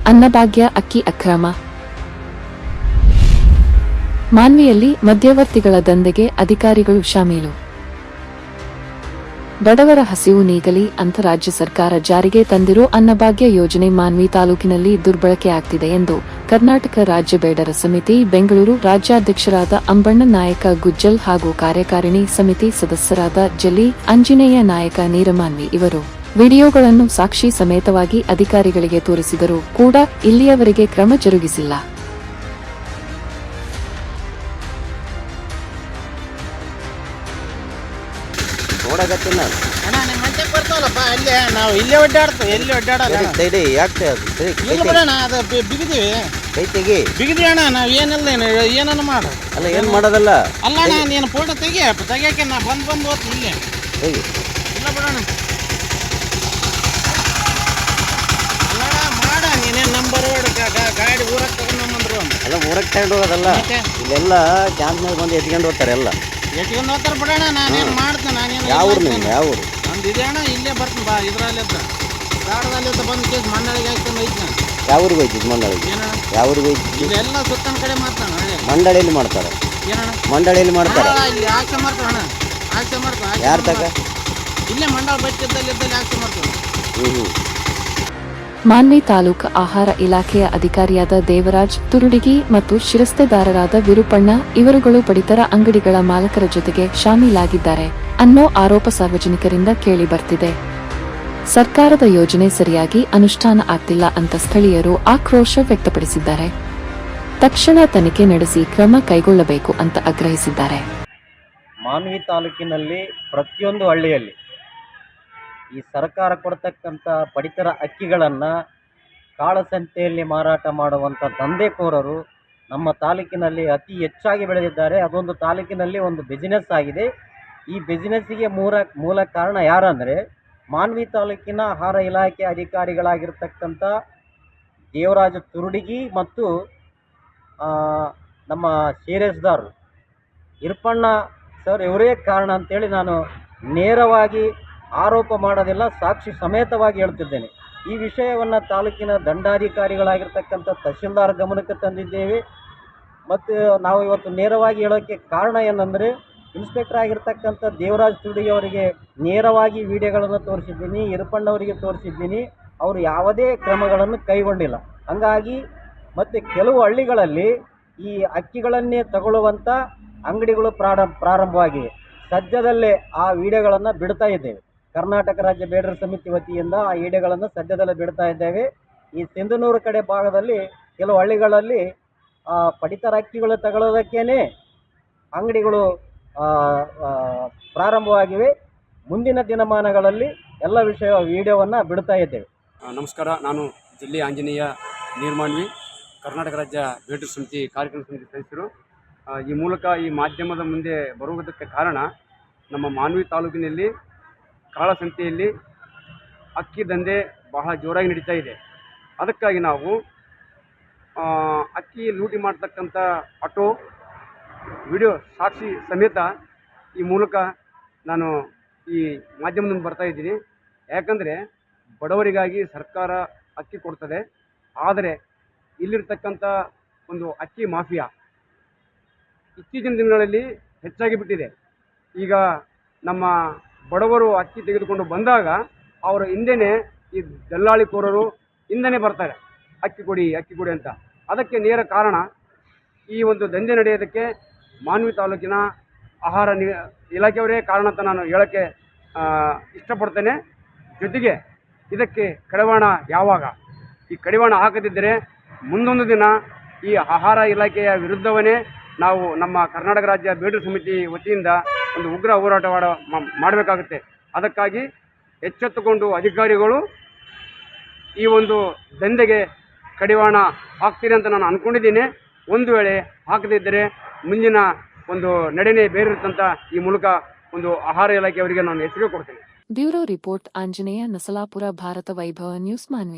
ಅನ್ನಭಾಗ್ಯ ಅಕ್ಕಿ ಅಕ್ರಮ. ಮಾನ್ವಿಯಲ್ಲಿ ಮಧ್ಯವರ್ತಿಗಳ ದಂಧೆಗೆ ಅಧಿಕಾರಿಗಳು ಶಾಮೀಲು. ಬಡವರ ಹಸಿವು ನೀಗಲಿ ಅಂತ ರಾಜ್ಯ ಸರ್ಕಾರ ಜಾರಿಗೆ ತಂದಿರೋ ಅನ್ನಭಾಗ್ಯ ಯೋಜನೆ ಮಾನ್ವಿ ತಾಲೂಕಿನಲ್ಲಿ ದುರ್ಬಳಕೆ ಆಗ್ತಿದೆ ಎಂದು ಕರ್ನಾಟಕ ರಾಜ್ಯ ಬೇಡರ ಸಮಿತಿ ಬೆಂಗಳೂರು ರಾಜ್ಯಾಧ್ಯಕ್ಷರಾದ ಅಂಬಣ್ಣ ನಾಯಕ ಗುಜ್ಜಲ್ ಹಾಗೂ ಕಾರ್ಯಕಾರಿಣಿ ಸಮಿತಿ ಸದಸ್ಯರಾದ ಜಲಿ ಆಂಜನೇಯ ನಾಯಕ ನೀರಮಾನ್ವಿ ಇವರು ವಿಡಿಯೋಗಳನ್ನು ಸಾಕ್ಷಿ ಸಮೇತವಾಗಿ ಅಧಿಕಾರಿಗಳಿಗೆ ತೋರಿಸಿದರೂ ಕೂಡ ಇಲ್ಲಿಯವರೆಗೆ ಕ್ರಮ ಜರುಗಿಸಿಲ್ಲ. ನೋಡಕತ್ತಿನ ಅಣ್ಣ ನಿಮ್ಮ ಮಂಚಕ್ಕೆ ಬರ್ತಾವಲ್ಲಪ್ಪ ಅಲ್ಲೇ ನಾವು ಇಲ್ಲೇ ಒಡ್ಡಾಡ್ತೀವಿ ಎಲ್ಲಿ ಒಡ್ಡಾಡಲ್ಲ ತೈಡಿ ಯಾಕೆ ಅದು ಇಲ್ಲ ಬಿಡೋಣ ಅದು ಬಿಗಿದೀವಿ ಕೈ ತೆಗಿ ಬಿಗಿದಿ ಅಣ್ಣ ನಾವು ಏನಿಲ್ಲ ಏನನ್ನ ಮಾಡು ಅಲ್ಲ ಏನು ಮಾಡೋದಲ್ಲ ಅಲ್ಲ ಅಣ್ಣ ನೀನು ಫೋಟೋ ತೆಗಿಯಕ್ಕೆ ನಾ ಬಂದು ಹೋಗ್ತೀನಿ ಇಲ್ಲೇ ತೆಗಿ ಇಲ್ಲ ಬಿಡೋಣ ಅಲ್ಲಣ್ಣ ಮಾಡ ನೀನೇನು ನಂಬರ್ ಗಾಡಿ ಊರಕ್ಕೆ ತಗೊಂಡ್ಬಂದ್ರು ಅಲ್ಲ ಊರಕ್ಕೆ ತಗೊಂಡು ಹೋಗೋದಲ್ಲ ಇಲ್ಲೆಲ್ಲ ಕ್ಯಾಂಪ್ನಾಗ ಬಂದು ಎತ್ಕೊಂಡು ಹೋಗ್ತಾರೆ ಎಲ್ಲ ಎತ್ಕೊಂಡು ಹೋಗ್ತಾರೆ ಬಿಡೋಣ ನಾನೇನು ಮಾಡ್ತೇನೆ ನಾನೇನು ಯಾವ ಊರು ನಿಮ್ದು ಯಾವ ಊರು ನಮ್ದು ಇದೆ ಅಣ್ಣ ಇಲ್ಲೇ ಬರ್ತೀನಿ ಬಾ ಇದರಲ್ಲಿದ್ದ ಗಾಡದಲ್ಲಿದ್ದ ಬಂದು ಕೇಸ್ ಮಂಡಳಿಗೆ ಹಾಕ್ಕೊಂಡು ಹೋಯ್ತು ನಾನು ಯಾವ ಊರಿಗೆ ಹೋಯ್ತಿದ್ ಮಂಡಳಿಗೆ ಏನಣ್ಣ ಯಾವ ಊರಿಗೆ ಹೋಯ್ತಿದ್ ಇಲ್ಲೆಲ್ಲ ಸುತ್ತನ ಕಡೆ ಮಾಡ್ತಾನೆ ಮಂಡಳಿಯಲ್ಲಿ ಮಾಡ್ತಾರೆ ಏನಣ್ಣ ಮಂಡಳಿಯಲ್ಲಿ ಮಾಡ್ತಾರೆ ಇಲ್ಲಿ ಆಕ್ಷೆ ಮಾಡ್ತಾವೆ ಅಣ್ಣ ಆಕ್ಷೆ ಮಾಡ್ತಾವೆ ಯಾರು ತಗ ಇಲ್ಲೇ ಮಂಡಳ ಬಚ್ಚಿದ್ದಲ್ಲಿ ಆಕ್ಷೆ ಮಾಡ್ತಾವೆ. ಮಾನ್ವಿ ತಾಲೂಕು ಆಹಾರ ಇಲಾಖೆಯ ಅಧಿಕಾರಿಯಾದ ದೇವರಾಜ್ ತುರುಡಿಗಿ ಮತ್ತು ಶಿರಸ್ತೆದಾರರಾದ ವಿರುಪಣ್ಣ ಇವರುಗಳು ಪಡಿತರ ಅಂಗಡಿಗಳ ಮಾಲಕರ ಜೊತೆಗೆ ಶಾಮೀಲಾಗಿದ್ದಾರೆ ಅನ್ನೋ ಆರೋಪ ಸಾರ್ವಜನಿಕರಿಂದ ಕೇಳಿ ಬರ್ತಿದೆ. ಸರ್ಕಾರದ ಯೋಜನೆ ಸರಿಯಾಗಿ ಅನುಷ್ಠಾನ ಆಗ್ತಿಲ್ಲ ಅಂತ ಸ್ಥಳೀಯರು ಆಕ್ರೋಶ ವ್ಯಕ್ತಪಡಿಸಿದ್ದಾರೆ. ತಕ್ಷಣ ತನಿಖೆ ನಡೆಸಿ ಕ್ರಮ ಕೈಗೊಳ್ಳಬೇಕು ಅಂತ ಆಗ್ರಹಿಸಿದ್ದಾರೆ. ಮಾನ್ವಿ ತಾಲೂಕಿನಲ್ಲಿ ಪ್ರತಿಯೊಂದು ಹಳ್ಳಿಯಲ್ಲಿ ಈ ಸರ್ಕಾರ ಕೊಡ್ತಕ್ಕಂಥ ಪಡಿತರ ಅಕ್ಕಿಗಳನ್ನು ಕಾಳಸಂತೆಯಲ್ಲಿ ಮಾರಾಟ ಮಾಡುವಂಥ ದಂಧೆಕೋರರು ನಮ್ಮ ತಾಲೂಕಿನಲ್ಲಿ ಅತಿ ಹೆಚ್ಚಾಗಿ ಬೆಳೆದಿದ್ದಾರೆ. ಅದೊಂದು ತಾಲೂಕಿನಲ್ಲಿ ಒಂದು ಬಿಸಿನೆಸ್ ಆಗಿದೆ. ಈ ಬಿಸಿನೆಸ್ಸಿಗೆ ಮೂಲ ಕಾರಣ ಯಾರಂದರೆ ಮಾನ್ವಿ ತಾಲೂಕಿನ ಆಹಾರ ಇಲಾಖೆ ಅಧಿಕಾರಿಗಳಾಗಿರ್ತಕ್ಕಂಥ ದೇವರಾಜ ತುರುಡಿಗಿ ಮತ್ತು ನಮ್ಮ ಶೇರೇಸ್ದಾರರು ಇರ್ಪಣ್ಣ ಸರ್ ಇವರೇ ಕಾರಣ ಅಂತೇಳಿ ನಾನು ನೇರವಾಗಿ ಆರೋಪ ಮಾಡೋದಿಲ್ಲ, ಸಾಕ್ಷಿ ಸಮೇತವಾಗಿ ಹೇಳ್ತಿದ್ದೇನೆ. ಈ ವಿಷಯವನ್ನು ತಾಲೂಕಿನ ದಂಡಾಧಿಕಾರಿಗಳಾಗಿರ್ತಕ್ಕಂಥ ತಹಶೀಲ್ದಾರ್ ಗಮನಕ್ಕೆ ತಂದಿದ್ದೇವೆ. ಮತ್ತು ನಾವು ಇವತ್ತು ನೇರವಾಗಿ ಹೇಳೋಕ್ಕೆ ಕಾರಣ ಏನಂದರೆ ಇನ್ಸ್ಪೆಕ್ಟರ್ ಆಗಿರ್ತಕ್ಕಂಥ ದೇವರಾಜ್ ತುರುಡಿಗಿ ಅವರಿಗೆ ನೇರವಾಗಿ ವಿಡಿಯೋಗಳನ್ನು ತೋರಿಸಿದ್ದೀನಿ, ಇರ್ಪಣ್ಣವರಿಗೆ ತೋರಿಸಿದ್ದೀನಿ. ಅವರು ಯಾವುದೇ ಕ್ರಮಗಳನ್ನು ಕೈಗೊಂಡಿಲ್ಲ. ಹಾಗಾಗಿ ಮತ್ತು ಕೆಲವು ಹಳ್ಳಿಗಳಲ್ಲಿ ಈ ಅಕ್ಕಿಗಳನ್ನೇ ತಗೊಳ್ಳುವಂಥ ಅಂಗಡಿಗಳು ಪ್ರಾರಂಭವಾಗಿವೆ. ಸದ್ಯದಲ್ಲೇ ಆ ವಿಡಿಯೋಗಳನ್ನು ಬಿಡ್ತಾ ಇದ್ದೇವೆ. ಕರ್ನಾಟಕ ರಾಜ್ಯ ಬೇಡರ ಸಮಿತಿ ವತಿಯಿಂದ ಆ ವಿಡಿಯೋಗಳನ್ನು ಸದ್ಯದಲ್ಲೇ ಬಿಡ್ತಾ ಇದ್ದೇವೆ. ಈ ಸಿಂಧನೂರು ಕಡೆ ಭಾಗದಲ್ಲಿ ಕೆಲವು ಹಳ್ಳಿಗಳಲ್ಲಿ ಪಡಿತರ ಅಕ್ಕಿಗಳು ತಗೊಳ್ಳೋದಕ್ಕೇ ಅಂಗಡಿಗಳು ಪ್ರಾರಂಭವಾಗಿವೆ. ಮುಂದಿನ ದಿನಮಾನಗಳಲ್ಲಿ ಎಲ್ಲ ವಿಡಿಯೋವನ್ನು ಬಿಡ್ತಾ ಇದ್ದೇವೆ. ನಮಸ್ಕಾರ, ನಾನು ಜಲ್ಲಿ ಆಂಜನೇಯ ನೀರ್ಮಾನ್ವಿ, ಕರ್ನಾಟಕ ರಾಜ್ಯ ಬೇಡರ ಸಮಿತಿ ಕಾರ್ಯಕ್ರಮ ಸಮಿತಿ ಸದಸ್ಯರು. ಈ ಮೂಲಕ ಈ ಮಾಧ್ಯಮದ ಮುಂದೆ ಬರುವುದಕ್ಕೆ ಕಾರಣ ನಮ್ಮ ಮಾನ್ವಿ ತಾಲೂಕಿನಲ್ಲಿ ಕಾಳಸಂತೆಯಲ್ಲಿ ಅಕ್ಕಿ ದಂಧೆ ಬಹಳ ಜೋರಾಗಿ ನಡೀತಾ ಇದೆ. ಅದಕ್ಕಾಗಿ ನಾವು ಅಕ್ಕಿ ಲೂಟಿ ಮಾಡ್ತಕ್ಕಂಥ ಆಟೋ ವಿಡಿಯೋ ಸಾಕ್ಷಿ ಸಮೇತ ಈ ಮೂಲಕ ನಾನು ಈ ಮಾಧ್ಯಮದಿಂದ ಬರ್ತಾ ಇದ್ದೀನಿ. ಯಾಕಂದರೆ ಬಡವರಿಗಾಗಿ ಸರ್ಕಾರ ಅಕ್ಕಿ ಕೊಡ್ತದೆ, ಆದರೆ ಇಲ್ಲಿರ್ತಕ್ಕಂಥ ಒಂದು ಅಕ್ಕಿ ಮಾಫಿಯಾ ಇತ್ತೀಚಿನ ದಿನಗಳಲ್ಲಿ ಹೆಚ್ಚಾಗಿ ಬಿಟ್ಟಿದೆ. ಈಗ ನಮ್ಮ ಬಡವರು ಅಕ್ಕಿ ತೆಗೆದುಕೊಂಡು ಬಂದಾಗ ಅವರ ಹಿಂದೆಯೇ ಈ ದಲ್ಲಾಳಿಕೋರರು ಹಿಂದೆಯೇ ಬರ್ತಾರೆ, ಅಕ್ಕಿ ಕೊಡಿ ಅಂತ. ಅದಕ್ಕೆ ನೇರ ಕಾರಣ ಈ ಒಂದು ದಂಧೆ ನಡೆಯೋದಕ್ಕೆ ಮಾನ್ವಿ ತಾಲೂಕಿನ ಆಹಾರ ಇಲಾಖೆಯವರೇ ಕಾರಣ ಅಂತ ನಾನು ಹೇಳೋಕ್ಕೆ ಇಷ್ಟಪಡ್ತೇನೆ. ಜೊತೆಗೆ ಇದಕ್ಕೆ ಕಡಿವಾಣ ಯಾವಾಗ ಈ ಕಡಿವಾಣ ಹಾಕದಿದ್ದರೆ ಮುಂದೊಂದು ದಿನ ಈ ಆಹಾರ ಇಲಾಖೆಯ ವಿರುದ್ಧವೇ ನಾವು ನಮ್ಮ ಕರ್ನಾಟಕ ರಾಜ್ಯ ಬೇಡರ ಸಮಿತಿ ವತಿಯಿಂದ ಒಂದು ಉಗ್ರ ಹೋರಾಟ ಮಾಡಬೇಕಾಗುತ್ತೆ. ಅದಕ್ಕಾಗಿ ಎಚ್ಚೆತ್ತುಕೊಂಡು ಅಧಿಕಾರಿಗಳು ಈ ಒಂದು ದಂಧೆಗೆ ಕಡಿವಾಣ ಹಾಕ್ತೀರಿ ಅಂತ ನಾನು ಅಂದ್ಕೊಂಡಿದ್ದೀನಿ. ಒಂದು ವೇಳೆ ಹಾಕದಿದ್ದರೆ ಮುಂದಿನ ಒಂದು ನಡೆನೇ ಬೇರೆ ಇರುತ್ತಂತ ಈ ಮೂಲಕ ಒಂದು ಆಹಾರ ಇಲಾಖೆಯವರಿಗೆ ನಾನು ಎಚ್ಚರಿಕೆ ಕೊಡ್ತೇನೆ. ಬ್ಯೂರೋ ರಿಪೋರ್ಟ್ ಆಂಜನೇಯ ನಸಲಾಪುರ, ಭಾರತ ವೈಭವ ನ್ಯೂಸ್, ಮಾನ್ವಿ.